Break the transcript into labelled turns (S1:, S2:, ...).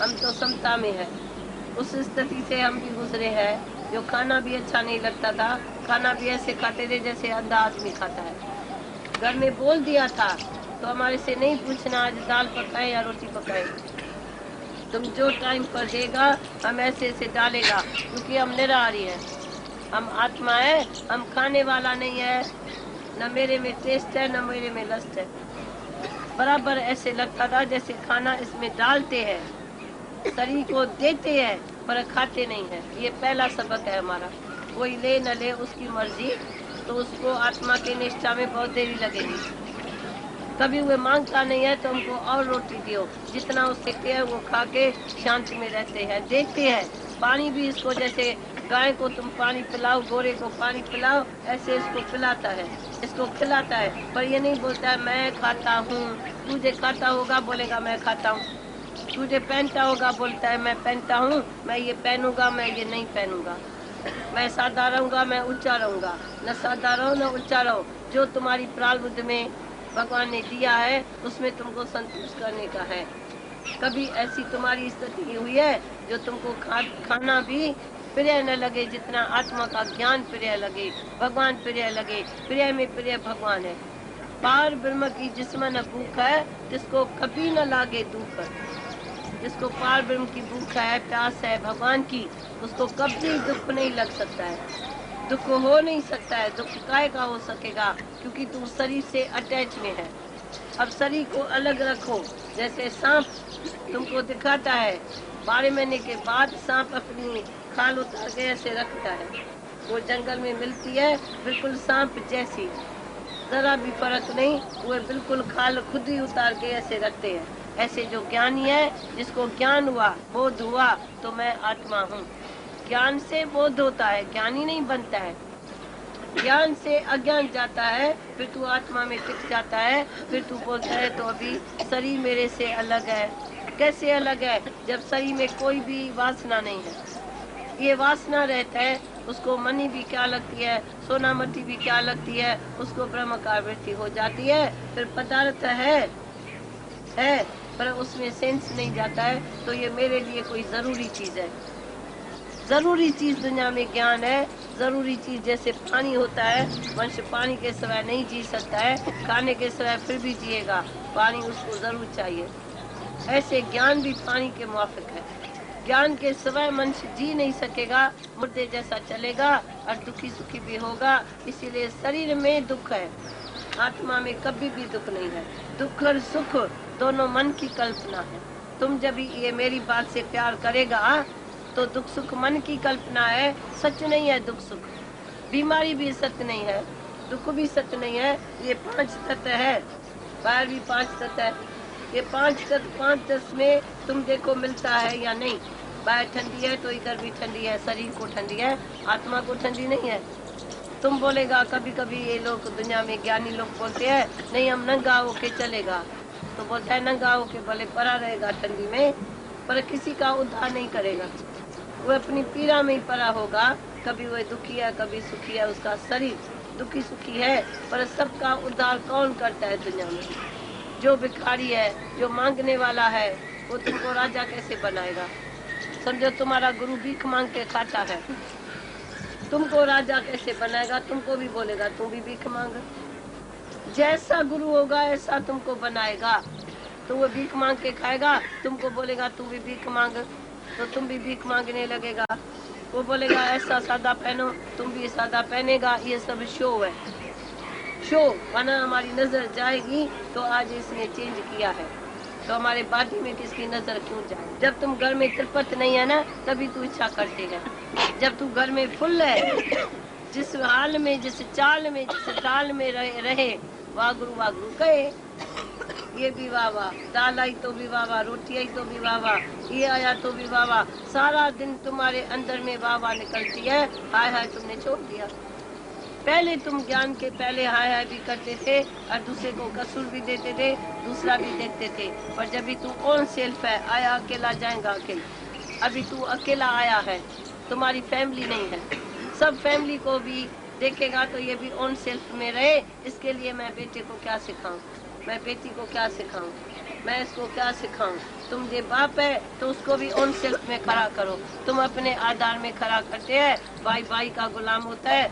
S1: हम तो समता में है। उस स्थिति से हम भी गुजरे हैं, जो खाना भी अच्छा नहीं लगता था, खाना भी ऐसे खाते थे जैसे अंधा आदमी खाता है। घर में बोल दिया था तो हमारे से नहीं पूछना आज दाल पकाए या रोटी पकाए, तुम जो टाइम पर देगा हम ऐसे ऐसे डालेगा, क्योंकि हम निराहारी हैं, हम आत्मा है, हम खाने वाला नहीं है। न मेरे में टेस्ट है न मेरे में लस्ट है। बराबर ऐसे लगता था जैसे खाना इसमें डालते हैं, शरीर को देते हैं पर खाते नहीं है। ये पहला सबक है हमारा। कोई ले न ले उसकी मर्जी, तो उसको आत्मा के निष्ठा में बहुत देरी लगेगी। कभी वो मांगता नहीं है तो हमको और रोटी दियो, जितना उससे है वो खा के शांति में रहते हैं, देखते हैं। पानी भी इसको जैसे गाय को तुम पानी पिलाओ, घोड़े को पानी पिलाओ, ऐसे इसको पिलाता है, इसको खिलाता है। पर ये नहीं बोलता है मैं खाता हूँ। तुझे खाता होगा बोलेगा मैं खाता हूँ, तुझे पहनता होगा बोलता है मैं पहनता हूँ, मैं ये पहनूंगा मैं ये नहीं पहनूंगा, मैं सादा रहूंगा मैं ऊंचा रहूंगा। न सादा रहो न ऊंचा रहो, जो तुम्हारी प्रारब्ध में भगवान ने दिया है उसमें तुमको संतुष्ट करने का है। कभी ऐसी तुम्हारी स्थिति हुई है जो तुमको खाना भी प्रिय न लगे, जितना आत्मा का ज्ञान प्रिय लगे, भगवान प्रिय लगे। प्रिय में प्रिय भगवान है। पार ब्रह्म की जिसमें न भूख है, जिसको कभी न लागे दुख। जिसको पार ब्रह्म की भूख है, प्यास है भगवान की, उसको कभी दुख नहीं लग सकता है, दुख हो नहीं सकता है। दुख काय का हो सकेगा, क्योंकि तू शरीर से अटैच में है। अब शरीर को अलग रखो। जैसे सांप तुमको दिखाता है, 12 महीने के बाद सांप अपनी खाल उतार के ऐसे रखता है, वो जंगल में मिलती है बिल्कुल सांप जैसी, जरा भी फर्क नहीं, वो बिल्कुल खाल खुद ही उतार के ऐसे रखते हैं। ऐसे जो ज्ञानी है, जिसको ज्ञान हुआ, बोध हुआ, तो मैं आत्मा हूँ। ज्ञान से बोध होता है, ज्ञानी नहीं बनता है। ज्ञान से अज्ञान जाता है, फिर तू आत्मा में टिक जाता है, फिर तू बोलता है तो अभी शरीर मेरे से अलग है। कैसे अलग है? जब शरीर में कोई भी वासना नहीं है। ये वासना रहता है, उसको मनी भी क्या लगती है, सोना मट्टी भी क्या लगती है, उसको ब्रह्म का वृत्ति हो जाती है। फिर पदार्थ है पर उसमें सेंस नहीं जाता है, तो ये मेरे लिए कोई जरूरी चीज है। जरूरी चीज दुनिया में ज्ञान है। जरूरी चीज जैसे पानी होता है, मनुष्य पानी के सिवाय नहीं जी सकता है, खाने के सिवाय फिर भी जिएगा, पानी उसको जरूर चाहिए। ऐसे ज्ञान भी पानी के मुआफिक है। ज्ञान के सिवाय मनुष्य जी नहीं सकेगा, मुर्दे जैसा चलेगा और दुखी सुखी भी होगा। इसीलिए शरीर में दुख है, आत्मा में कभी भी दुख नहीं है। दुख और सुख दोनों मन की कल्पना है। तुम जब ये मेरी बात से प्यार करेगा तो दुख सुख मन की कल्पना है, सच नहीं है दुख सुख। बीमारी भी सत्य नहीं है, दुख भी सत्य नहीं है। ये 5 तत्व है, बाहर भी 5 तत्व है। ये 5 तत्व 5 तत्व में तुम देखो मिलता है या नहीं। बाहर ठंडी है तो इधर भी ठंडी है, शरीर को ठंडी है, आत्मा को ठंडी नहीं है। तुम बोलेगा कभी कभी ये लोग दुनिया में ज्ञानी लोग बोलते हैं नहीं हम नंगा होके चलेगा, तो बोलता है नंगा होके भले पड़ा रहेगा ठंडी में, पर किसी का उद्धार नहीं करेगा। वो अपनी पीड़ा में ही पड़ा होगा। कभी वो दुखी है कभी सुखी है, उसका शरीर दुखी सुखी है, पर सबका उद्धार कौन करता है दुनिया में? जो भिखारी है, जो मांगने वाला है, वो तुमको राजा कैसे बनाएगा? समझो तुम्हारा गुरु भीख मांग के खाता है, तुमको राजा कैसे बनाएगा? तुमको भी बोलेगा तुम भी भीख मांग। जैसा गुरु होगा ऐसा तुमको बनाएगा। तो वो भीख मांग के खाएगा, तुमको बोलेगा तुम भी भीख मांग, तो तुम भी भीख मांगने लगेगा। वो बोलेगा ऐसा सादा पहनो, तुम भी सादा पहनेगा। ये सब शो है, शो, वरना हमारी नजर जाएगी। तो आज इसने चेंज किया है, तो हमारे बाडी में किसकी नजर क्यों जाए? जब तुम घर में तिरपत नहीं है ना, तभी तू इच्छा करते है। जब तू घर में फुल है, जिस हाल में, जिस चाल में, जिस ताल में रहे, वागुरु वागुरु कहे। ये भी वाह, दाल आई तो भी वाह, रोटी आई तो भी वाह, ये आया तो भी वाह। सारा दिन तुम्हारे अंदर में वाह निकलती है, हाय हाय तुमने छोड़ दिया। पहले तुम ज्ञान के पहले हाय हाय भी करते थे और दूसरे को कसूर भी देते थे, दूसरा भी देखते थे। पर जब भी तू ओन सेल्फ है, आया अकेला जाएगा अकेला। अभी तू अकेला आया है, तुम्हारी फैमिली नहीं है। सब फैमिली को भी देखेगा तो ये भी ओन सेल्फ में रहे। इसके लिए मैं बेटे को क्या सिखाऊं, मैं बेटी को क्या सिखाऊं? मैं इसको क्या सिखाऊं? तुम ये बाप है तो उसको भी ऑन सेल्फ में खड़ा करो। तुम अपने आधार में खड़ा करते हैं, भाई भाई का गुलाम होता है।